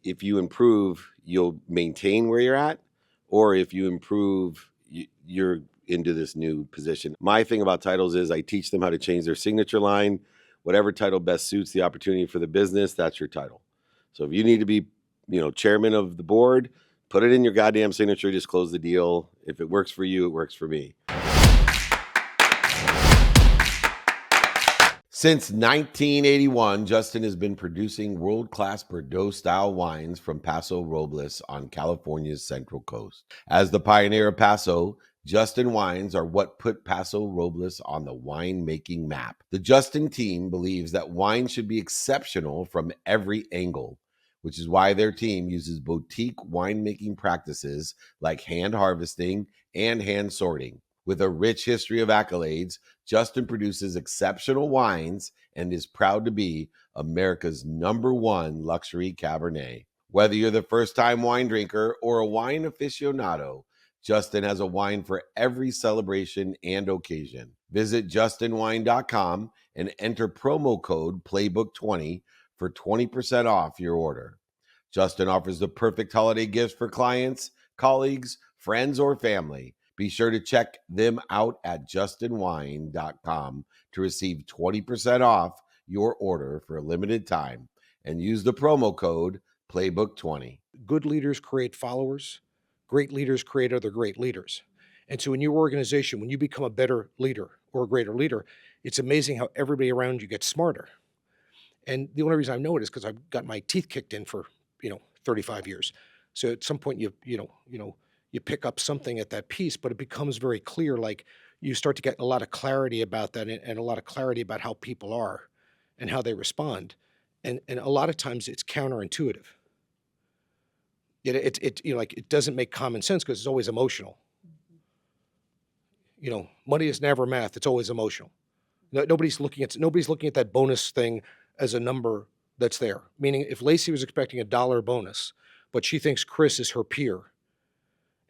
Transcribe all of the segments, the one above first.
if you improve, you'll maintain where you're at, or if you improve, you're into this new position. My thing about titles is I teach them how to change their signature line. Whatever title best suits the opportunity for the business, that's your title. So if you need to be, chairman of the board, put it in your goddamn signature, just close the deal. If it works for you, it works for me. Since 1981, Justin has been producing world-class Bordeaux-style wines from Paso Robles on California's Central Coast. As the pioneer of Paso, Justin wines are what put Paso Robles on the winemaking map. The Justin team believes that wine should be exceptional from every angle, which is why their team uses boutique winemaking practices like hand harvesting and hand sorting. With a rich history of accolades, Justin produces exceptional wines and is proud to be America's #1 luxury Cabernet. Whether you're the first-time wine drinker or a wine aficionado, Justin has a wine for every celebration and occasion. Visit justinwine.com and enter promo code Playbook20 for 20% off your order. Justin offers the perfect holiday gifts for clients, colleagues, friends, or family. Be sure to check them out at justinwine.com to receive 20% off your order for a limited time and use the promo code Playbook20. Good leaders create followers. Great leaders create other great leaders. And so in your organization, when you become a better leader or a greater leader, it's amazing how everybody around you gets smarter. And the only reason I know it is because I've got my teeth kicked in for, 35 years. So at some point you pick up something at that piece, but it becomes very clear, like you start to get a lot of clarity about that and a lot of clarity about how people are and how they respond. And a lot of times it's counterintuitive. It doesn't make common sense because it's always emotional. Money is never math. It's always emotional. Nobody's looking at that bonus thing as a number that's there. Meaning if Lacey was expecting $1 bonus, but she thinks Chris is her peer,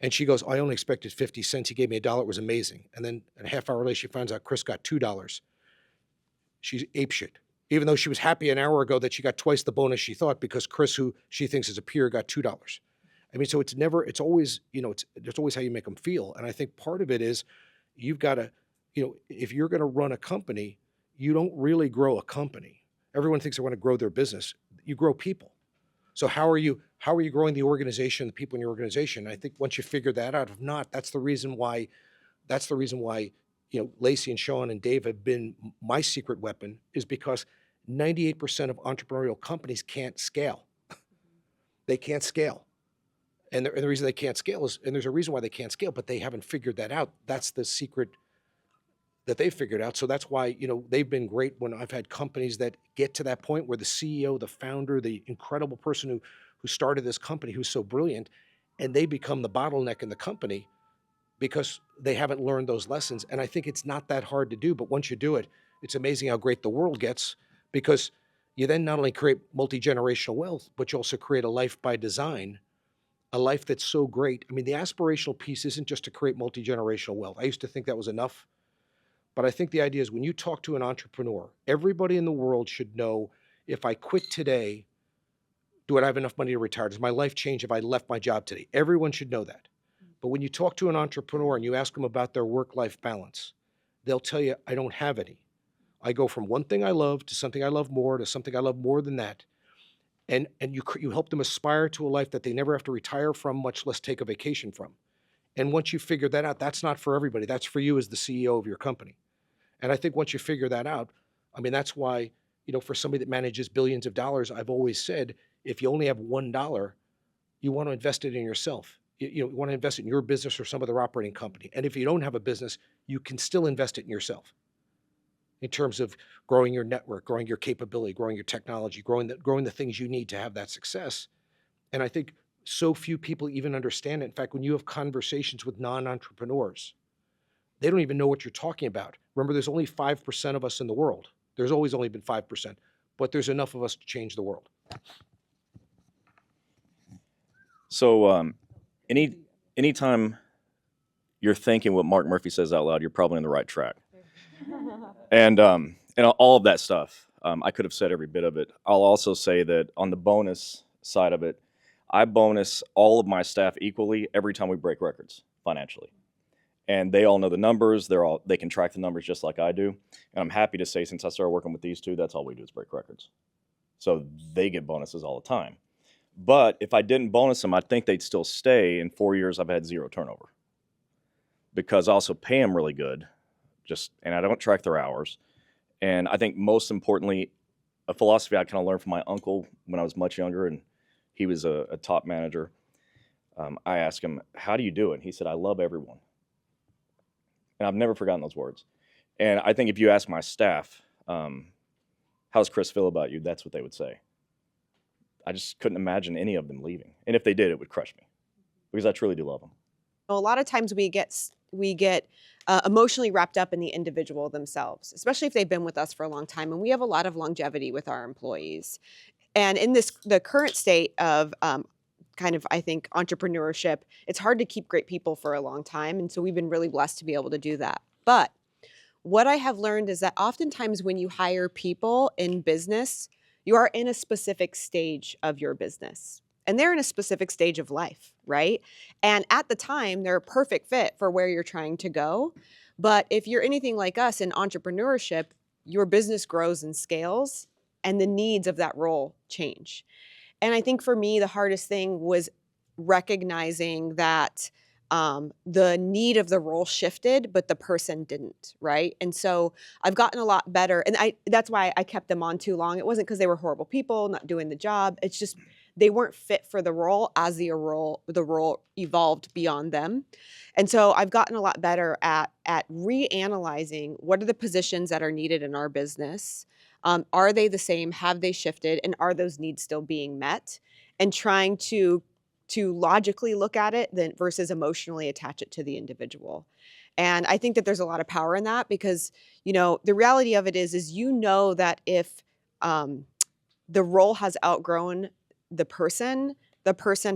and she goes, I only expected 50 cents. He gave me $1. It was amazing. And then a half hour later, she finds out Chris got $2. She's apeshit. Even though she was happy an hour ago that she got twice the bonus she thought because Chris, who she thinks is a peer, got $2. I mean, so it's always how you make them feel. And I think part of it is you've got to, if you're going to run a company, you don't really grow a company. Everyone thinks they want to grow their business. You grow people. So how are you growing the organization, the people in your organization? And I think once you figure that out, if not, that's the reason why, Lacey and Shawn and Dave have been my secret weapon, is because 98% of entrepreneurial companies can't scale. They can't scale. And the reason they can't scale is, and there's a reason why they can't scale, but they haven't figured that out. That's the secret that they figured out. So that's why, they've been great when I've had companies that get to that point where the CEO, the founder, the incredible person who started this company, who's so brilliant, and they become the bottleneck in the company because they haven't learned those lessons. And I think it's not that hard to do, but once you do it, it's amazing how great the world gets, because you then not only create multi-generational wealth, but you also create a life by design, a life that's so great. I mean, the aspirational piece isn't just to create multi-generational wealth. I used to think that was enough. But I think the idea is when you talk to an entrepreneur, everybody in the world should know, if I quit today, do I have enough money to retire? Does my life change if I left my job today? Everyone should know that. But when you talk to an entrepreneur and you ask them about their work-life balance, they'll tell you, I don't have any. I go from one thing I love to something I love more to something I love more than that. And you help them aspire to a life that they never have to retire from, much less take a vacation from. And once you figure that out, that's not for everybody. That's for you as the CEO of your company. And I think once you figure that out, I mean, that's why, for somebody that manages billions of dollars, I've always said, if you only have $1, you want to invest it in yourself. You want to invest it in your business or some other operating company. And if you don't have a business, you can still invest it in yourself in terms of growing your network, growing your capability, growing your technology, growing the things you need to have that success. And I think so few people even understand it. In fact, when you have conversations with non-entrepreneurs, they don't even know what you're talking about. Remember, there's only 5% of us in the world. There's always only been 5%, but there's enough of us to change the world. So anytime you're thinking what Mark Murphy says out loud, you're probably on the right track. And all of that stuff, I could have said every bit of it. I'll also say that on the bonus side of it, I bonus all of my staff equally every time we break records financially. And they all know the numbers. They can track the numbers just like I do. And I'm happy to say, since I started working with these two, that's all we do is break records. So they get bonuses all the time. But if I didn't bonus them, I think they'd still stay. In 4 years, I've had 0 turnover because I also pay them really good. And I don't track their hours. And I think most importantly, a philosophy I kind of learned from my uncle when I was much younger, and he was a top manager. I asked him, "How do you do it?" And he said, "I love everyone." And I've never forgotten those words. And I think if you ask my staff, how's Chris feel about you? That's what they would say. I just couldn't imagine any of them leaving. And if they did, it would crush me because I truly do love them. A lot of times we get emotionally wrapped up in the individual themselves, especially if they've been with us for a long time. And we have a lot of longevity with our employees. And in the current state of kind of, I think, entrepreneurship, it's hard to keep great people for a long time. And so we've been really blessed to be able to do that. But what I have learned is that oftentimes when you hire people in business, you are in a specific stage of your business. And they're in a specific stage of life, right? And at the time, they're a perfect fit for where you're trying to go. But if you're anything like us in entrepreneurship, your business grows and scales, and the needs of that role change. And I think for me, the hardest thing was recognizing that the need of the role shifted, but the person didn't, right? And so I've gotten a lot better. And that's why I kept them on too long. It wasn't because they were horrible people, not doing the job. It's just they weren't fit for the role as the role evolved beyond them. And so I've gotten a lot better at reanalyzing what are the positions that are needed in our business. Are they the same? Have they shifted? And are those needs still being met? And trying to logically look at it then versus emotionally attach it to the individual. And I think that there's a lot of power in that because, the reality of it is that if the role has outgrown the person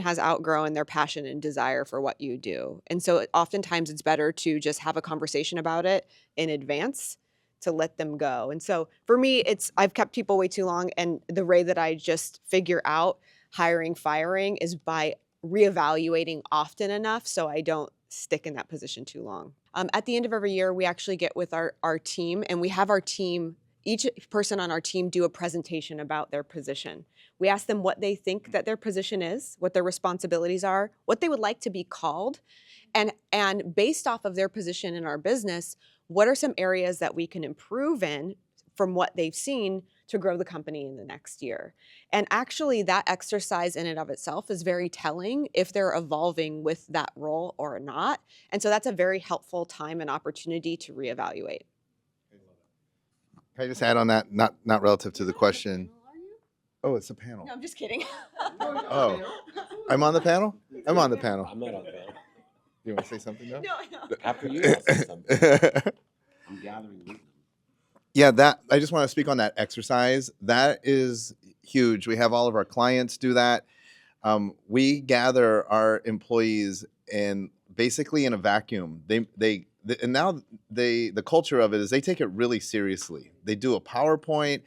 has outgrown their passion and desire for what you do. And so oftentimes it's better to just have a conversation about it in advance to let them go. And so for me, I've kept people way too long. And the way that I just figure out hiring, firing is by reevaluating often enough so I don't stick in that position too long. At the end of every year, we actually get with our team, and we have our team, each person on our team, do a presentation about their position. We ask them what they think that their position is, what their responsibilities are, what they would like to be called, and based off of their position in our business, what are some areas that we can improve in from what they've seen to grow the company in the next year. And actually that exercise in and of itself is very telling if they're evolving with that role or not. And so that's a very helpful time and opportunity to reevaluate. Can I just add on that? Not relative to the question. Oh, it's a panel. No, I'm just kidding. Oh, I'm on the panel? I'm on the panel. I'm not on that. You want to say something now? No. After you, I'll say something. I'm gathering wisdom. Yeah, I just want to speak on that exercise. That is huge. We have all of our clients do that. We gather our employees and basically in a vacuum. The culture of it is they take it really seriously. They do a PowerPoint,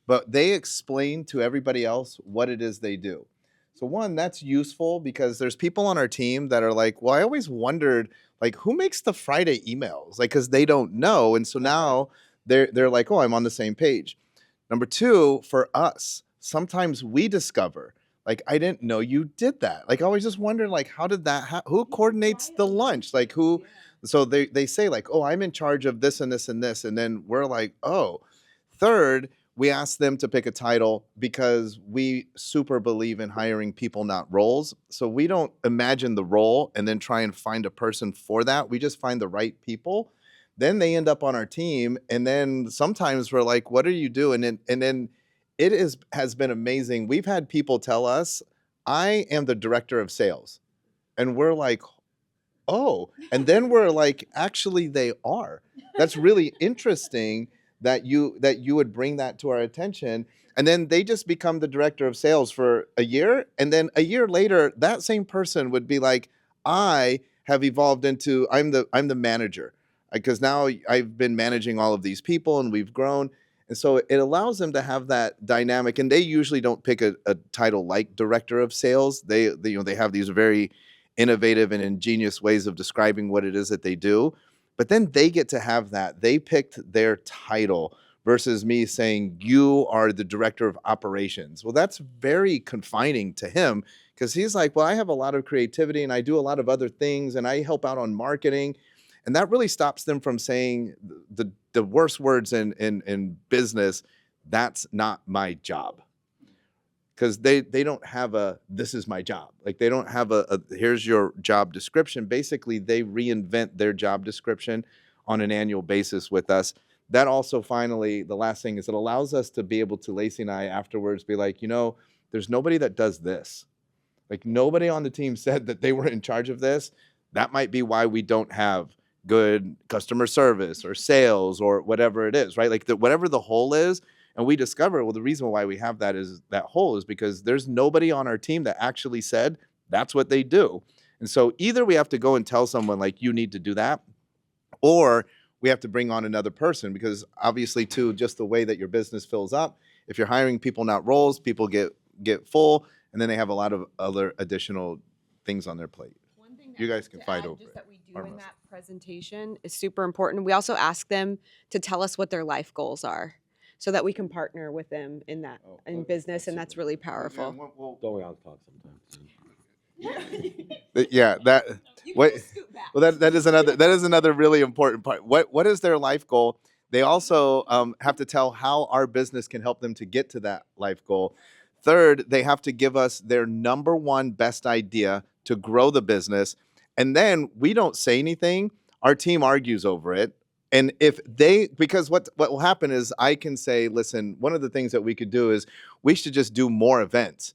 but they explain to everybody else what it is they do. So one, that's useful because there's people on our team that are like, well, I always wondered, like, who makes the Friday emails? Like, because they don't know. And so now they're like, oh, I'm on the same page. Number two, for us, sometimes we discover, like, I didn't know you did that. Like, I always just wondered, like, how did that who coordinates the lunch? Like, who? So they say, like, oh, I'm in charge of this and this and this. And then we're like, oh. Third, we ask them to pick a title because we super believe in hiring people, not roles. So we don't imagine the role and then try and find a person for that. We just find the right people. Then they end up on our team. And then sometimes we're like, what are you doing? And then it has been amazing. We've had people tell us, I am the director of sales. And we're like, oh. And then we're like, actually, they are. That's really interesting that you would bring that to our attention. And then they just become the director of sales for a year. And then a year later, that same person would be like, I have evolved into, I'm the manager. Because now I've been managing all of these people and we've grown. And so it allows them to have that dynamic, and they usually don't pick a title like director of sales. They have these very innovative and ingenious ways of describing what it is that they do. But then they get to have that. They picked their title versus me saying, you are the director of operations. Well, that's very confining to him because he's like, well, I have a lot of creativity and I do a lot of other things and I help out on marketing. And that really stops them from saying the worst words in business, that's not my job. Because they don't have this is my job. Like they don't have here's your job description. Basically, they reinvent their job description on an annual basis with us. That also finally, the last thing is it allows us to be able to, Lacey and I afterwards, be like, there's nobody that does this. Like nobody on the team said that they were in charge of this. That might be why we don't have good customer service or sales or whatever it is, right? Like whatever the hole is. And we discover, well, the reason why we have that hole is because there's nobody on our team that actually said that's what they do. And so either we have to go and tell someone like, you need to do that, or we have to bring on another person because obviously too, just the way that your business fills up, if you're hiring people, not roles, people get full and then they have a lot of other additional things on their plate. One thing You guys can fight over just it. that we do Arm in wrestle. that presentation is super important. We also ask them to tell us what their life goals are so that we can partner with them in that in business, and that's really powerful. Don't we all talk sometimes? Yeah, that what well that is another really important part. What is their life goal? They also have to tell how our business can help them to get to that life goal. Third, they have to give us their number one best idea to grow the business. And then we don't say anything. Our team argues over it. And because what will happen is I can say, listen, one of the things that we could do is we should just do more events.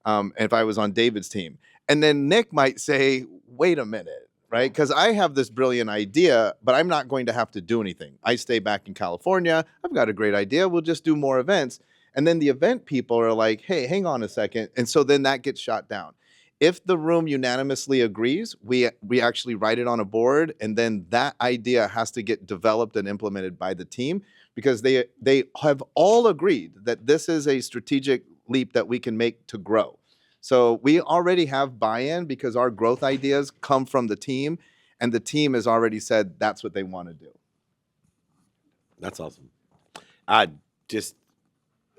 If I was on David's team. And then Nick might say, wait a minute, right? Because I have this brilliant idea, but I'm not going to have to do anything. I stay back in California. I've got a great idea. We'll just do more events. And then the event people are like, hey, hang on a second. And so then that gets shot down. If the room unanimously agrees, we actually write it on a board, and then that idea has to get developed and implemented by the team because they have all agreed that this is a strategic leap that we can make to grow. So we already have buy-in because our growth ideas come from the team, and the team has already said that's what they want to do. That's awesome. Just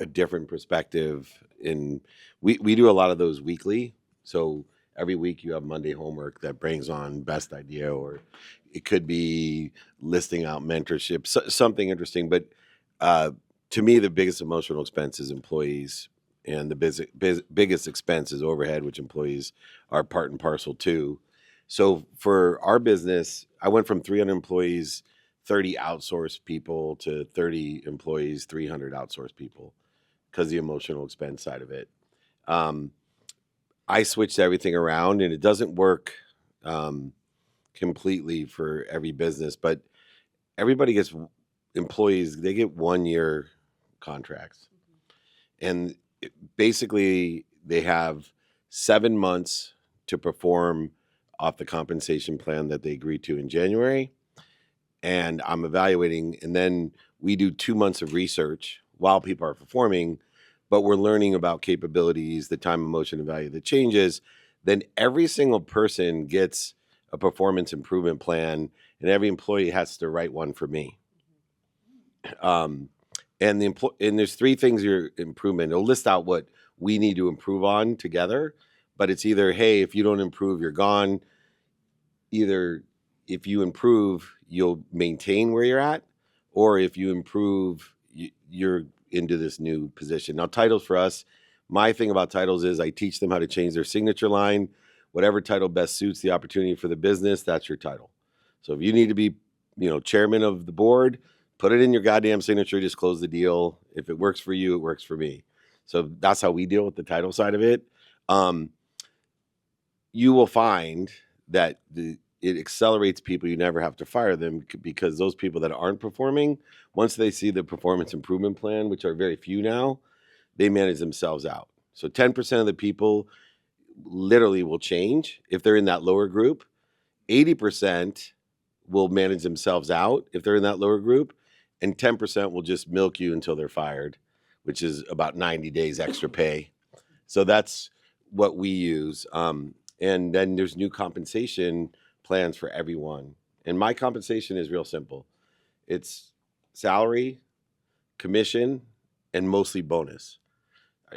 a different perspective. We do a lot of those weekly. So every week you have Monday homework that brings on best idea, or it could be listing out mentorship, something interesting. But to me, the biggest emotional expense is employees, and the biggest expense is overhead, which employees are part and parcel too. So for our business, I went from 300 employees, 30 outsourced people, to 30 employees, 300 outsourced people, because the emotional expense side of it. I switched everything around, and it doesn't work completely for every business, but everybody gets employees, they get 1-year contracts. And basically they have 7 months to perform off the compensation plan that they agreed to in January. And I'm evaluating, and then we do 2 months of research while people are performing, but we're learning about capabilities, the time, emotion, and value that changes. Then every single person gets a performance improvement plan, and every employee has to write one for me. And there's 3 things your improvement. It'll list out what we need to improve on together, but it's either, hey, if you don't improve, you're gone. Either if you improve, you'll maintain where you're at, or if you improve, you're into this new position. Now, titles for us, my thing about titles is I teach them how to change their signature line. Whatever title best suits the opportunity for the business, that's your title. So if you need to be, chairman of the board, put it in your goddamn signature, just close the deal. If it works for you, it works for me. So that's how we deal with the title side of it. You will find that it accelerates people. You never have to fire them, because those people that aren't performing, once they see the performance improvement plan, which are very few now, they manage themselves out. So 10% of the people literally will change if they're in that lower group. 80% will manage themselves out if they're in that lower group. and 10% will just milk you until they're fired, which is about 90 days extra pay. So that's what we use. And then there's new compensation plans for everyone. And my compensation is real simple. It's salary, commission, and mostly bonus.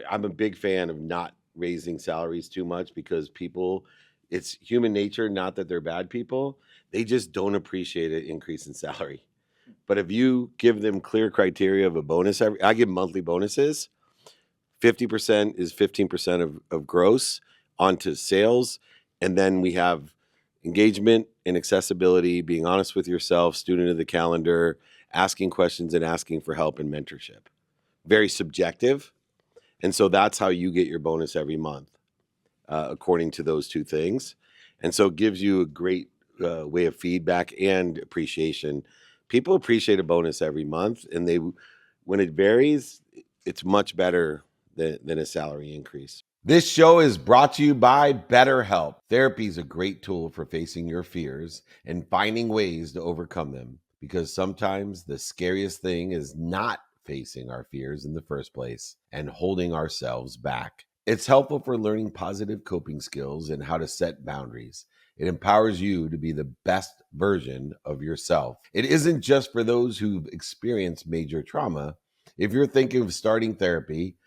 I'm a big fan of not raising salaries too much because people, it's human nature, not that they're bad people. They just don't appreciate an increase in salary. But if you give them clear criteria of a bonus, I give monthly bonuses. 50% is 15% of gross onto sales. And then we have engagement and accessibility, being honest with yourself, student of the calendar, asking questions and asking for help and mentorship. Very subjective. And so that's how you get your bonus every month, according to those two things. And so it gives you a great way of feedback and appreciation. People appreciate a bonus every month, and when it varies, it's much better than a salary increase. This show is brought to you by BetterHelp. Therapy is a great tool for facing your fears and finding ways to overcome them, because sometimes the scariest thing is not facing our fears in the first place and holding ourselves back. It's helpful for learning positive coping skills and how to set boundaries. It empowers you to be the best version of yourself. It isn't just for those who've experienced major trauma. If you're thinking of starting therapy,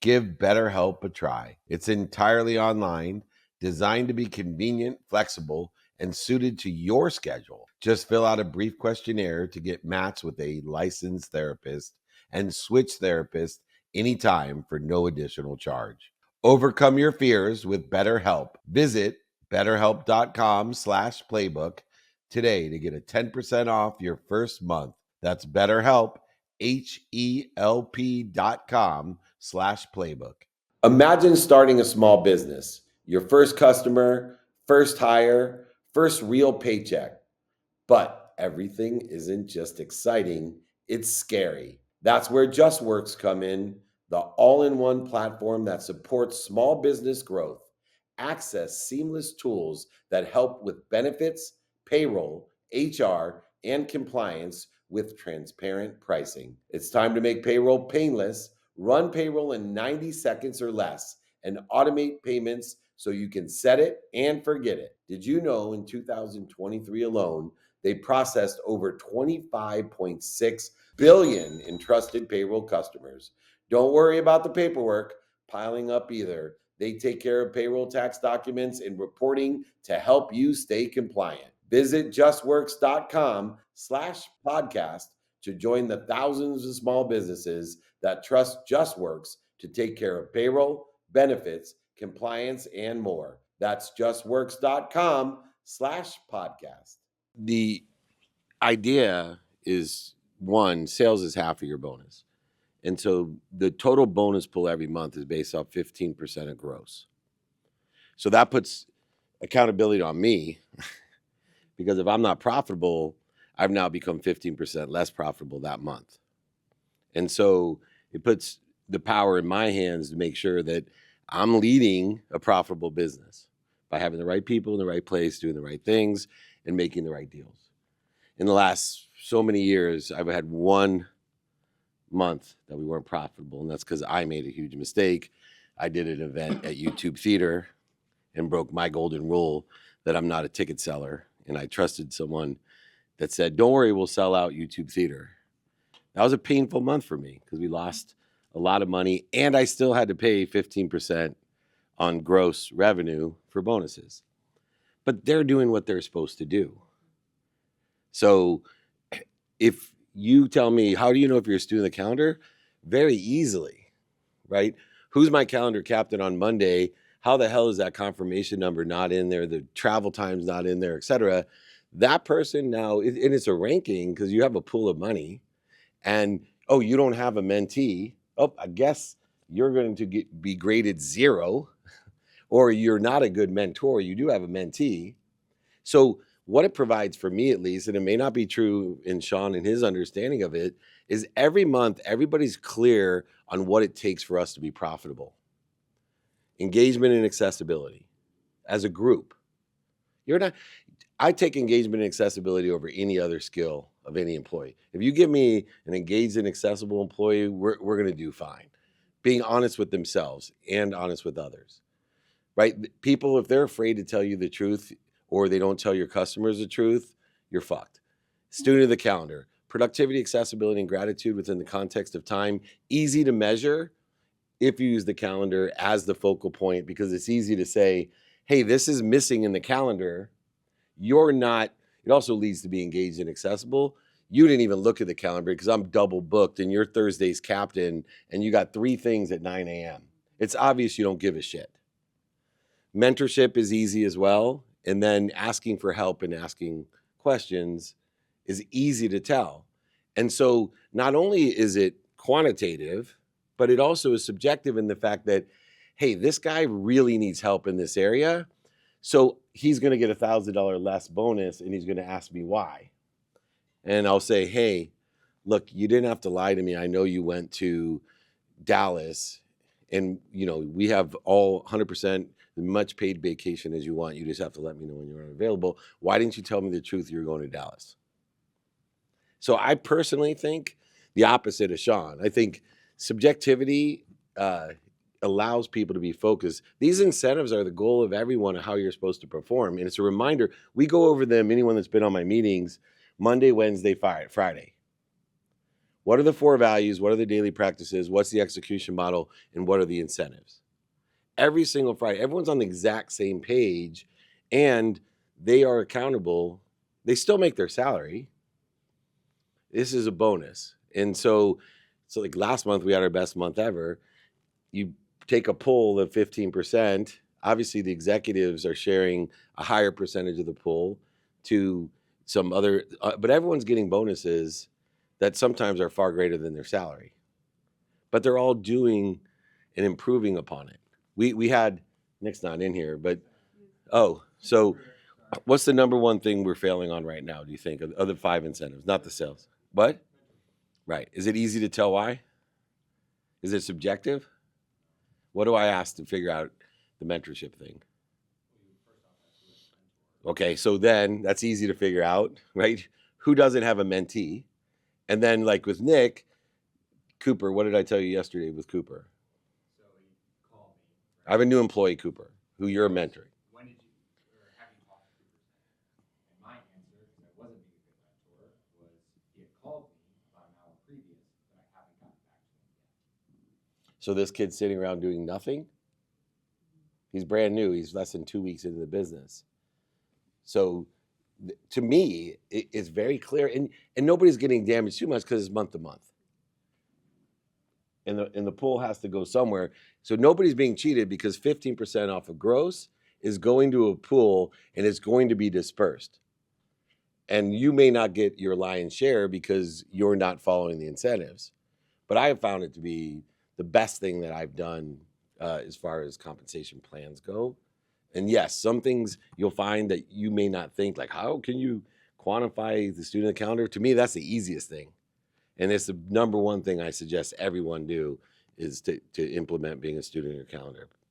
give BetterHelp a try. It's entirely online, designed to be convenient, flexible, and suited to your schedule. Just fill out a brief questionnaire to get matched with a licensed therapist and switch therapists anytime for no additional charge. Overcome your fears with BetterHelp. Visit BetterHelp.com/playbook today to get a 10% off your first month. That's BetterHelp, HELP.com/playbook. Imagine starting a small business, your first customer, first hire, first real paycheck. But everything isn't just exciting, it's scary. That's where JustWorks come in, the all-in-one platform that supports small business growth. Access seamless tools that help with benefits, payroll, HR, and compliance with transparent pricing. It's time to make payroll painless. Run payroll in 90 seconds or less and automate payments so you can set it and forget it. Did you know in 2023 alone, they processed over 25.6 billion in trusted payroll customers? Don't worry about the paperwork piling up either. They take care of payroll tax documents and reporting to help you stay compliant. Visit justworks.com/podcast to join the thousands of small businesses that trust JustWorks to take care of payroll, benefits, compliance, and more. That's justworks.com/podcast. The idea is, one, sales is half of your bonus. And so the total bonus pool every month is based off 15% of gross. So that puts accountability on me because if I'm not profitable, I've now become 15% less profitable that month. And so it puts the power in my hands to make sure that I'm leading a profitable business by having the right people in the right place, doing the right things, and making the right deals. In the last so many years, I've had one month that we weren't profitable, and that's because I made a huge mistake. I did an event at YouTube Theater and broke my golden rule that I'm not a ticket seller, and I trusted someone that said, don't worry, we'll sell out YouTube Theater. That was a painful month for me because we lost a lot of money, and I still had to pay 15% on gross revenue for bonuses. But they're doing what they're supposed to do. So if you tell me, how do you know if you're a student of the calendar? Very easily, right? Who's my calendar captain on Monday? How the hell is that confirmation number not in there? The travel time's not in there, et cetera. That person now, and it's a ranking because you have a pool of money. And, oh, you don't have a mentee. Oh, I guess you're going to be graded 0, or you're not a good mentor. You do have a mentee. So what it provides for me, at least, and it may not be true in Shawn and his understanding of it, is every month, everybody's clear on what it takes for us to be profitable. Engagement and accessibility as a group. I take engagement and accessibility over any other skill of any employee. If you give me an engaged and accessible employee, we're going to do fine. Being honest with themselves and honest with others, right? People, if they're afraid to tell you the truth or they don't tell your customers the truth, you're fucked. Student of the calendar, productivity, accessibility, and gratitude within the context of time, easy to measure if you use the calendar as the focal point, because it's easy to say, hey, this is missing in the calendar. You're not, it also leads to be engaged and accessible. You didn't even look at the calendar because I'm double booked and you're Thursday's captain and you got 3 things at 9 a.m. It's obvious you don't give a shit. Mentorship is easy as well. And then asking for help and asking questions is easy to tell. And so not only is it quantitative, but it also is subjective in the fact that, hey, this guy really needs help in this area. So he's going to get $1,000 less bonus and he's going to ask me why. And I'll say, hey, look, you didn't have to lie to me. I know you went to Dallas and, you know, we have all 100% as much paid vacation as you want. You just have to let me know when you're unavailable. Why didn't you tell me the truth? You're going to Dallas. So I personally think the opposite of Shawn. I think subjectivity allows people to be focused. These incentives are the goal of everyone of how you're supposed to perform. And it's a reminder, we go over them, anyone that's been on my meetings, Monday, Wednesday, Friday. What are the 4 values? What are the daily practices? What's the execution model? And what are the incentives? Every single Friday, everyone's on the exact same page and they are accountable. They still make their salary. This is a bonus. And so like last month, we had our best month ever. You take a poll of 15%. Obviously, the executives are sharing a higher percentage of the pool to some other, but everyone's getting bonuses that sometimes are far greater than their salary. But they're all doing and improving upon it. We had, Nick's not in here, but, so what's the number one thing we're failing on right now, do you think, of the 5 incentives, not the sales? What? Right. Is it easy to tell why? Is it subjective? What do I ask to figure out the mentorship thing? Okay, so then that's easy to figure out, right? Who doesn't have a mentee? And then like with Nick, Cooper, what did I tell you yesterday with Cooper? So he called me. I have a new employee, Cooper, who you're mentoring. When did you, or have you talked to Cooper? And my answer, because I wasn't being a good mentor, was he had called me about an hour previous, but I haven't gotten back to him yet. So this kid's sitting around doing nothing? He's brand new. He's less than 2 weeks into the business. So to me, it's very clear. And nobody's getting damaged too much because it's month to month. And the pool has to go somewhere. So nobody's being cheated because 15% off of gross is going to a pool and it's going to be dispersed. And you may not get your lion's share because you're not following the incentives. But I have found it to be the best thing that I've done as far as compensation plans go. And yes, some things you'll find that you may not think, like, how can you quantify the student calendar? To me, that's the easiest thing. And it's the number one thing I suggest everyone do is to implement being a student in your calendar.